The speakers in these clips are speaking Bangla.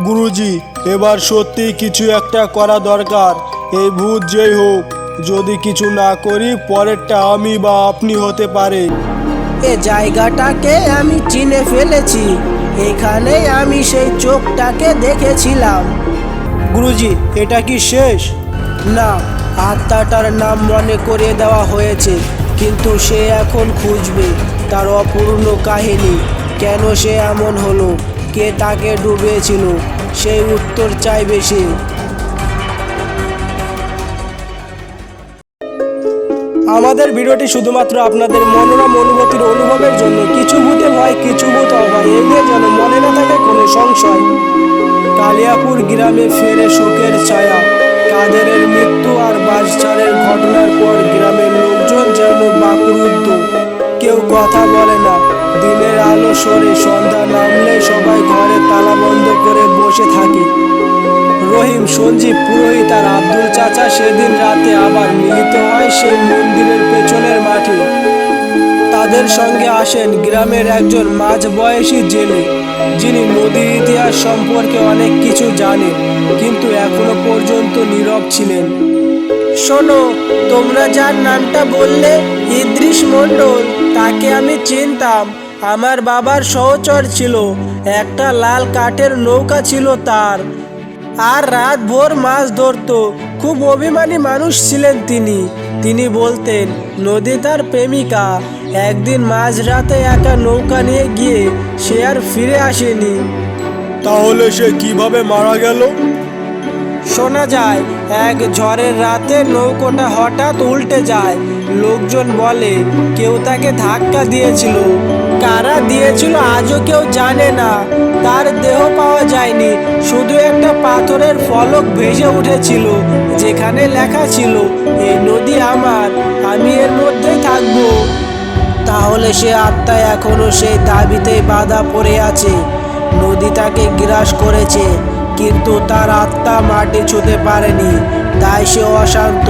গুরুজি, এবার সত্যি কিছু একটা করা দরকার। এই ভূত যেই হোক, যদি কিছু না করি পরেরটা আমি বা আপনি হতে পারে। এ জায়গাটাকে আমি চিনে ফেলেছি। এখানেই আমি সেই চোখটাকে দেখেছিলাম। গুরুজি, এটা কি শেষ? না, আত্মাটার নাম মনে করিয়ে দেওয়া হয়েছে, কিন্তু সে এখন খুঁজবে তার অপূর্ণ কাহিনী। কেন সে এমন হলো, কে তাকে ডুবিয়েছিল, সেই উত্তর চাইবে সে। আমাদের ভিডিওটি শুধুমাত্র আপনাদের মনোরম অনুভূতির অনুভবের জন্য। কিছু ভূতে ভয়, কিছু ভূত অভয়, এই নিয়ে যেন মনে না থাকে কোনো সংশয়। কালিয়াপুর গ্রামে ফেরে শোকের ছায়া। কাদেরের মৃত্যু আর বাসছাড়ের ঘটনার পর গ্রামের লোকজন যেন বাকরুদ্ধ। কেউ কথা বলে না। দিনের আলো সরে সন্ধ্যা নামলে সবাই ঘরে তালা বন্ধ করে বসে থাকে। রহিম, সঞ্জীব, পুরোহিত আর আব্দুল চাচা সেদিন রাতে আবার মিলিত হয় সেই মন্দিরের পেছনের মাঠে। তাদের সঙ্গে আসেন গ্রামের একজন মাঝবয়সী জেলে, যিনি নদীর ইতিহাস সম্পর্কে অনেক কিছু জানেন, কিন্তু এখনো পর্যন্ত নীরব ছিলেন। শোনো, তোমরা যার নামটা বললে, ইদ্রিস মণ্ডল, তাকে আমি চিনতাম। আমার বাবার সহচর ছিল। একটা লাল কাঠের নৌকা ছিল তার, আর রাত ভোর মাছ ধরতো। খুব অভিমানী মানুষ ছিলেন তিনি। তিনি বলতেন নদী তার প্রেমিকা। একদিন মাঝরাতে একা নৌকা নিয়ে গিয়ে সে আর ফিরে আসেনি। তাহলে সে কিভাবে মারা গেল? শোনা যায় এক ঝড়ের রাতে নৌকোটা হঠাৎ উল্টে যায়। লোকজন বলে কেউ তাকে ধাক্কা দিয়েছিল। কারা দিয়েছিল আজও কেউ জানে না। তার দেহ পাওয়া যায়নি, শুধু একটা পাথরের ফলক ভেসে উঠেছিল, যেখানে লেখা ছিল, এই নদী আমার, আমি এর মধ্যেই থাকবো। তাহলে সে আত্মা এখনো সেই দাবিতেই বাধা পড়ে আছে। নদী তাকে গ্রাস করেছে, কিন্তু তার আত্মা মাটি ছুঁতে পারেনি, তাই সে অশান্ত।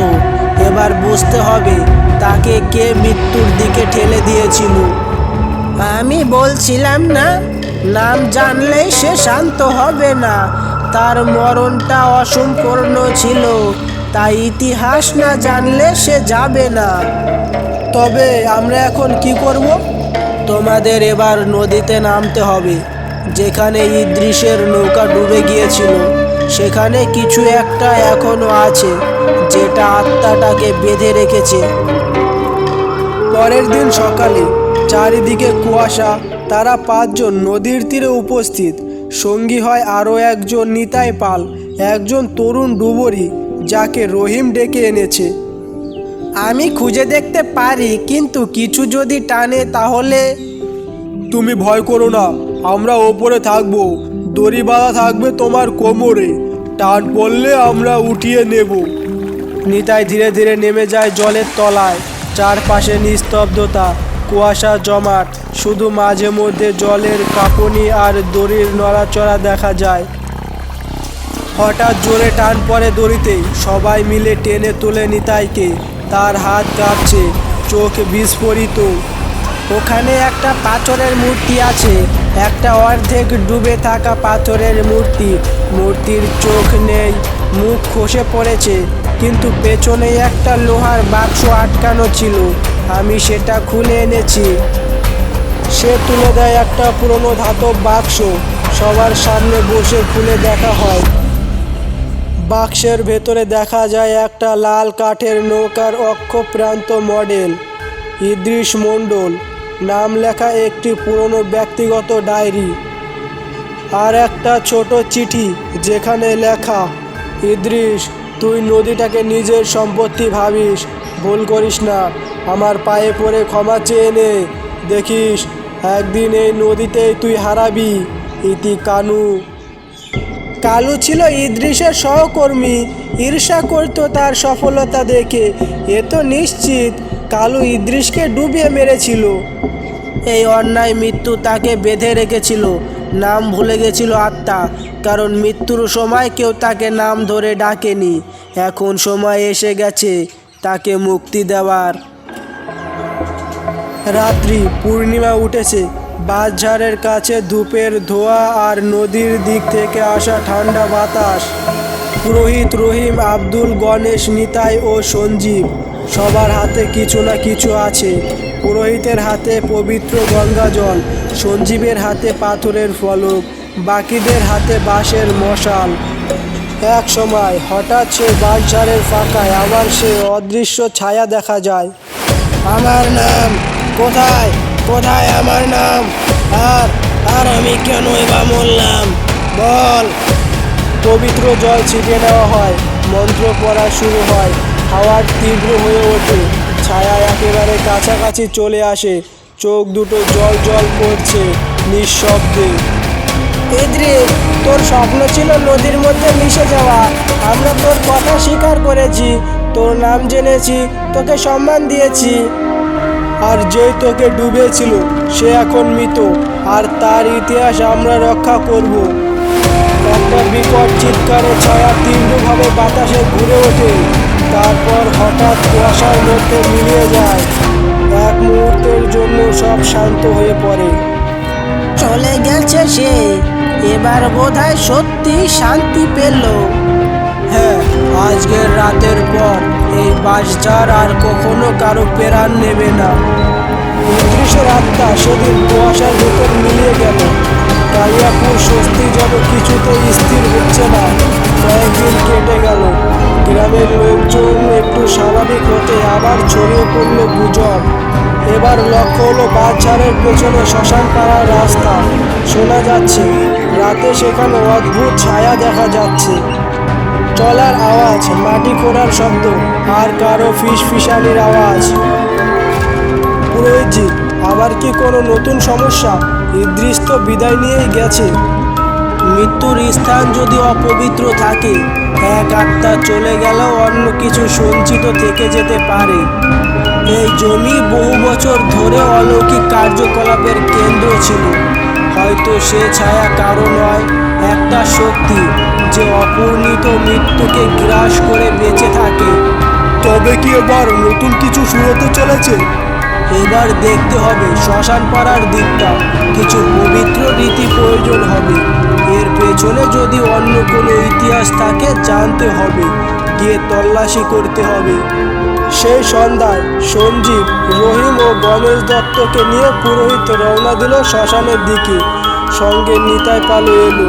এবার বুঝতে হবে তাকে কে মৃত্যুর দিকে ঠেলে দিয়েছিল। আমি বলছিলাম না, নাম জানলেই সে শান্ত হবে না। তার মরণটা অসম্পূর্ণ ছিল, তাই ইতিহাস না জানলে সে যাবে না। তবে আমরা এখন কি করব? তোমাদের এবার নদীতে নামতে হবে। যেখানে ইদ্রিসের নৌকা ডুবে গিয়েছিল, সেখানে কিছু একটা এখনো আছে, যেটা আত্মাটাকে বেঁধে রেখেছে। পরের দিন সকালে চারিদিকে কুয়াশা। তারা পাঁচজন নদীর তীরে উপস্থিত। সঙ্গী হয় আরও একজন নিতাই পাল, একজন তরুণ ডুবুরি, যাকে রহিম ডেকে এনেছে। আমি খুঁজে দেখতে পারি, কিন্তু কিছু যদি টানে তাহলে। তুমি ভয় করো না, আমরা ওপরে থাকবো। দড়ি বাঁধা থাকবে তোমার কোমরে। টান পড়লে আমরা উঠিয়ে নেব। নিতাই ধীরে ধীরে নেমে যায় জলের তলায়। চারপাশে নিস্তব্ধতা, কুয়াশা জমাট, শুধু মাঝে মধ্যে জলের কাঁপুনি আর দড়ির নড়াচড়া দেখা যায়। হঠাৎ জোরে টান পড়ে দড়িতেই। সবাই মিলে টেনে তোলে নিতাইকে। তার হাত কাঁপছে, চোখ বিস্ফোরিত। ওখানে একটা পাথরের মূর্তি আছে, একটা অর্ধেক ডুবে থাকা পাথরের মূর্তি। মূর্তির চোখ নেই, মুখ খসে পড়েছে, কিন্তু পেছনেই একটা লোহার বাক্স আটকানো ছিল। আমি সেটা খুলে এনেছি। সে তুলে দেয় একটা পুরনো ধাতব বাক্স। সবার সামনে বসে খুলে দেখা হয়। বাক্সের ভেতরে দেখা যায় একটা লাল কাঠের নৌকার অক্ষপ্রান্ত মডেল। ইদ্রিস মণ্ডল নাম লেখা একটি পুরনো ব্যক্তিগত ডায়েরি, আর একটা ছোট চিঠি যেখানে লেখা, ইদ্রিস, তুই নদীটাকে নিজের সম্পত্তি ভাবিস, ভুল করিস না। আমার পায়ে পড়ে ক্ষমা চেয়ে নে। দেখিস একদিন এই নদীতেই তুই হারাবি। ইতি কানু। কালু ছিল ইদ্রিসের সহকর্মী। ঈর্ষা করত তার সফলতা দেখে। এ তো নিশ্চিত কালু ইদ্রিসকে ডুবিয়ে মেরেছিল। এই অন্যায় মৃত্যু তাকে বেঁধে রেখেছিল। নাম ভুলে গেছিল আত্মা, কারণ মৃত্যুর সময় কেউ তাকে নাম ধরে ডাকেনি। এখন সময় এসে গেছে তাকে মুক্তি দেওয়ার। রাত্রি, পূর্ণিমা উঠেছে। বাঁশঝাড়ের কাছে ধূপের ধোঁয়া আর নদীর দিক থেকে আসা ঠান্ডা বাতাস। পুরোহিত রহিম, আব্দুল, গণেশ, নিতাই ও সঞ্জীব সবার হাতে কিছু না কিছু আছে। পুরোহিতের হাতে পবিত্র গঙ্গা জল, সঞ্জীবের হাতে পাথরের ফলক, বাকিদের হাতে বাঁশের মশাল। এক সময় হঠাৎ সে বাঁশঝাড়ের ফাঁকায় আবার সে অদৃশ্য ছায়া দেখা যায়। আমার নাম কোথায়? কোথায় আমার নাম? আর আর আমি কেনই বা মরলাম? বল। পবিত্র জল ছিটিয়ে নেওয়া হয়, মন্ত্র পড়া শুরু হয়, হাওয়ার তীব্র হয়ে ওঠে, ছায়া একেবারে কাছাকাছি চলে আসে, চোখ দুটো জল জল করছে নিঃশব্দে। ইদ্রিস, তোর স্বপ্ন ছিল নদীর মধ্যে মিশে যাওয়া। আমরা তোর কথা স্বীকার করেছি, তোর নাম জেনেছি, তোকে সম্মান দিয়েছি। আর যেই তোকে ডুবেছিল সে এখন মৃত, আর তার ইতিহাস আমরা রক্ষা করব। একটা বিকট চিৎকারে ছায়া তীব্রভাবে বাতাসে ঘুরে ওঠে, তারপর হঠাৎ কুয়াশার মধ্যে মিলিয়ে যায়। এক মুহূর্তের জন্য সব শান্ত হয়ে পড়ে। চলে গেছে সে, এবার বোধহয় সত্যি শান্তি পেল। হ্যাঁ, আজকের রাতের পর এই বাঁশঝাড় আর কখনো কারো প্রাণ নেবে না। উদ্দেশ্যের আত্মা সেদিন কুয়াশার ভেতর মিলিয়ে গেল। কালিয়াপুর স্বস্তি যেন কিছুতেই স্থির হচ্ছে না। কয়েকদিন কেটে গেল, গ্রামের লোকজন একটু স্বাভাবিক হতে আবার ছড়িয়ে পড়ল গুজব। এবার লক্ষ্য হলো বাঁশঝাড়ের পেছনে শ্মশান পাড়ার রাস্তা। শোনা যাচ্ছে রাতে সেখানে অদ্ভুত ছায়া দেখা যাচ্ছে, চলার আওয়াজ, মাটি খোঁড়ার শব্দ, আর কারো ফিসফিসানির আওয়াজ। পুরোহিতজি, আবার কি কোনো নতুন সমস্যা? ইদ্রিস তো বিদায় নিয়েই গেছে। মৃত্যুর স্থান যদি অপবিত্র থাকে, এক আত্মা চলে গেলেও অন্য কিছু সঞ্চিত থেকে যেতে পারে। এই জমি বহু বছর ধরে অলৌকিক কার্যকলাপের কেন্দ্র ছিল। হয়তো সে ছায়া কারো নয়, একটা শক্তি যে অপূর্ণিত মৃত্যুকে গ্রাস করে বেঁচে থাকে। তবে কি এবার নতুন কিছু শুরু হতে চলেছে? এবার দেখতে হবে শ্মশান পাড়ার দিকটা। কিছু পবিত্র রীতি প্রয়োজন হবে। এর পেছনে যদি অন্য কোনো ইতিহাস থাকে জানতে হবে, গিয়ে তল্লাশি করতে হবে। সেই সন্ধ্যায় সঞ্জীব, রহিম ও গণেশ দত্তকে নিয়ে পুরোহিত রওনা দিল শ্মশানের দিকে। সঙ্গে নিতাই পালো এলো।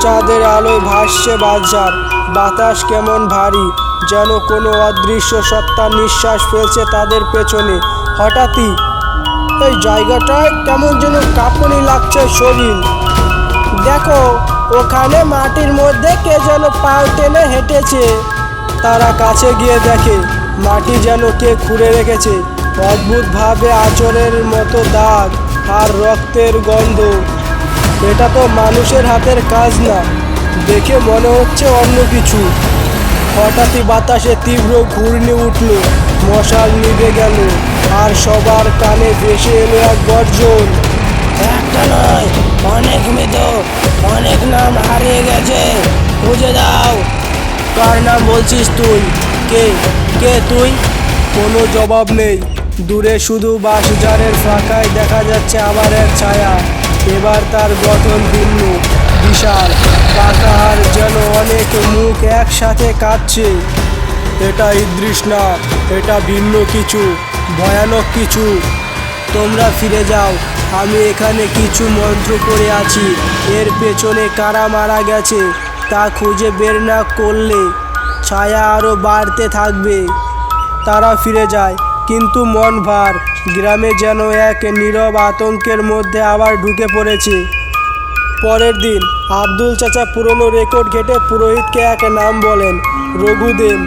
চাঁদের আলোয় ভাসছে বাঁশঝাড়, বাতাস কেমন ভারী, যেন কোনো অদৃশ্য সত্তা নিঃশ্বাস ফেলছে তাদের পেছনে। হঠাৎই এই জায়গাটায় কেমন যেন কাঁপুনি লাগছে শরীর। দেখো, ওখানে মাটির মধ্যে কে যেন পাও টেনে হেঁটেছে। তারা কাছে গিয়ে দেখে মাটি যেন কে খুঁড়ে রেখেছে, অদ্ভুতভাবে আঁচড়ের মতো দাগ আর রক্তের গন্ধ। এটা তো মানুষের হাতের কাজ না, দেখে মনে হচ্ছে অন্য কিছু। হঠাৎই বাতাসে তীব্র ঘূর্ণি উঠল, মশাল নিভে গেল, আর সবার কানে ভেসে এলো এক গর্জন। একটা নয়, অনেক মৃত, অনেক নাম হারিয়ে গেছে, খুঁজে দাও। কার নাম বলছিস তুই? কে কে তুই? কোনো জবাব নেই। দূরে শুধু বাঁশঝাড়ের ফাঁকায় দেখা যাচ্ছে আবার এক ছায়া। এবার তার গঠন ভিন্ন, বিশাল, পাকা, আর যেন অনেক মুখ একসাথে কাঁদছে। এটা ইদ্রিস না, এটা ভিন্ন কিছু, ভয়ানক কিছু। তোমরা ফিরে যাও, আমি এখানে কিছু মন্ত্র করে আছি। এর পেছনে কারা মারা গেছে তা খুঁজে বের না করলে ছায়া আরও বাড়তে থাকবে। তারা ফিরে যায়, কিন্তু মন ভার। গ্রামে যেন এক নীরব আতঙ্কের মধ্যে আবার ঢুকে পড়েছে। পরের দিন আব্দুল চাচা পুরনো রেকর্ড ঘেটে পুরোহিতকে এক নাম বলেন, রঘুদেব।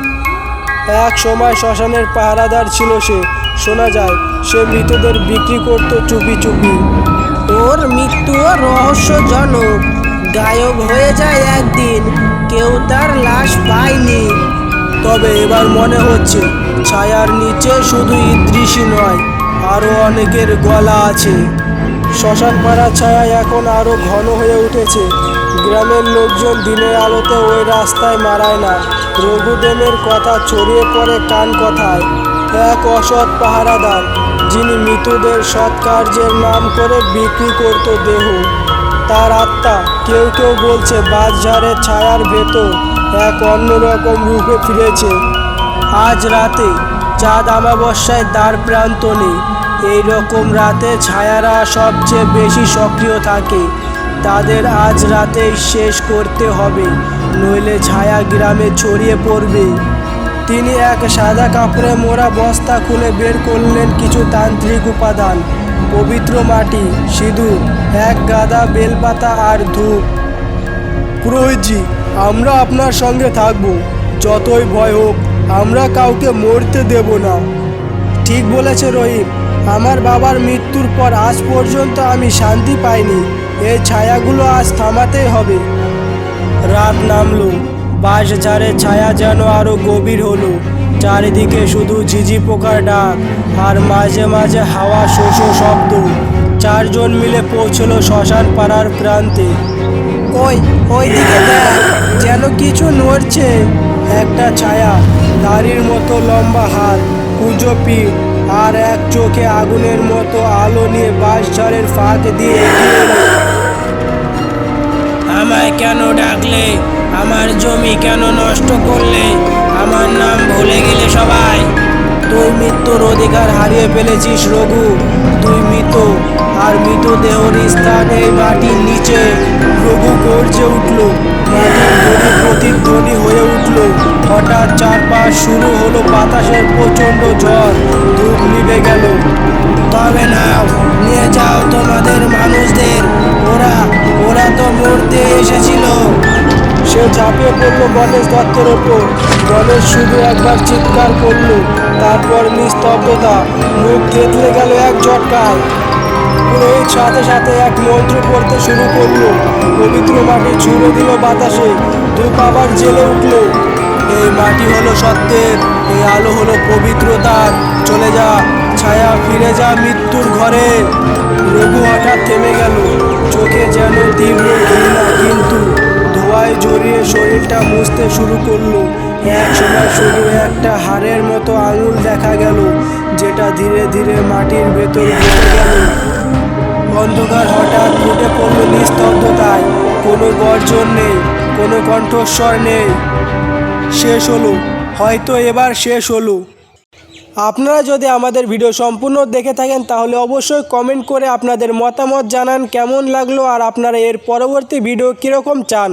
এক সময় শ্মশানের পাহারাদার ছিল সে। শোনা যায় সে মৃতদের বিক্রি করত চুপি চুপি। ওর মৃত্যুও রহস্যজনক, গায়েব হয়ে যায় একদিন, কেউ তার লাশ পায়নি। তবে এবার মনে হচ্ছে ছায়ার নিচে শুধু ইদ্রিসই নয়, আরও অনেকের গলা আছে। শ্মশান পাড়ার ছায়া এখন আরও ঘন হয়ে উঠেছে। গ্রামের লোকজন দিনের আলোতে ওই রাস্তায় মারায় না। রঘুদেবের কথা ছড়িয়ে পড়ে কান কথায়। এক অসৎ পাহারাদার যিনি মৃতদের সৎকার্যের নাম করে বিক্রি করত দেহ, তার আত্মা কেউ কেউ বলছে বাঁশঝাড়ের ছায়ার ভেতর এক অন্যরকম রূপে ফিরেছে। আজ রাতে চাঁদ অমাবস্যায় দ্বার প্রান্ত নেই। এইরকম রাতে ছায়ারা সবচেয়ে বেশি সক্রিয় থাকে। তাদের আজ রাতেই শেষ করতে হবে, নইলে ছায়া গ্রামে ছড়িয়ে পড়বে। তিনি এক সাদা কাপড়ে মোড়া বস্তা খুলে বের করলেন কিছু তান্ত্রিক উপাদান, পবিত্র মাটি, সিঁদুর, এক গাদা বেলপাতা আর ধূপ। পুরোহিতজি, আমরা আপনার সঙ্গে থাকব, যতই ভয় হোক আমরা কাউকে মরতে দেব না। ঠিক বলেছে রহিম, আমার বাবার মৃত্যুর পর আজ পর্যন্ত আমি শান্তি পাইনি। এই ছায়াগুলো আজ থামাতেই হবে। রাত নামলো, বাঁশঝাড়ের ছায়া যেন আরো গভীর হলো। চারিদিকে শুধু ঝিঝি পোকার ডাক আর মাঝে মাঝে হাওয়া শোষো শব্দ। চারজন মিলে পৌঁছলো শ্মশান পাড়ার প্রান্তে। ওই দিকে দেখ, যেন কিছু নড়ছে। একটা ছায়া, দাড়ির মতো লম্বা হাত, কুঁজো পিঠ আর এক চোখে আগুনের মতো আলো নিয়ে বাঁশঝাড়ের ফাঁক দিয়ে এগিয়ে এলো। আমায় কেন ডাকলে? আমার জমি কেন নষ্ট করলে? আমার নাম ভুলে গেলে সবাই? তুই মৃত্যুর অধিকার হারিয়ে ফেলেছিস রঘু। তুই মৃত, আর মৃতদেহর স্থান এই মাটির নিচে। রঘু গর্জে উঠল, মাটির ধ্বনি প্রতিধ্বনি হয়ে উঠল। হঠাৎ চারপাশ শুরু হলো বাতাসের প্রচণ্ড ঝড়। ধূপ নিভে গেল। তবে নাও, নিয়ে যাও তোমাদের মানুষদের, ওরা তো মরতে এসেছিল। সে ঝাঁপিয়ে পড়লো গণেশ দত্তের ওপর। গণেশ শুধু একবার চিৎকার করলো, তারপর নিস্তব্ধতা। মুখ থেতলে গেল এক ঝটকায়। পুরোহিত সাথে সাথে এক মন্ত্র পড়তে শুরু করলো। পবিত্র মাটি ছুঁড়ে দিল বাতাসে। ধূপ আবার জ্বেলে উঠলো। এই মাটি হলো সত্যের, এই আলো হলো পবিত্রতার। চলে যা ছায়া, ফিরে যা মৃত্যুর ঘরে। রঘু হঠাৎ থেমে গেল, চোখে যেন তীব্র ঘৃণা, কিন্তু ধোঁয়ায় জড়িয়ে শরীরটা মুছতে শুরু করলো। এক সময় শুধু একটা হাড়ের মতো আঙুল দেখা গেল, যেটা ধীরে ধীরে মাটির ভেতর ঢুকে গেল। অন্ধকার হঠাৎ ফুটে পড়ল নিস্তব্ধতায়। কোনো গর্জন নেই, কোনো কণ্ঠস্বর নেই। শেষ হলো, হয়তো এবার শেষ হলো। আপনারা যদি আমাদের ভিডিও সম্পূর্ণ দেখে থাকেন তাহলে অবশ্যই কমেন্ট করে আপনাদের মতামত জানান কেমন লাগলো, আর আপনারা এর পরবর্তী ভিডিও কীরকম চান।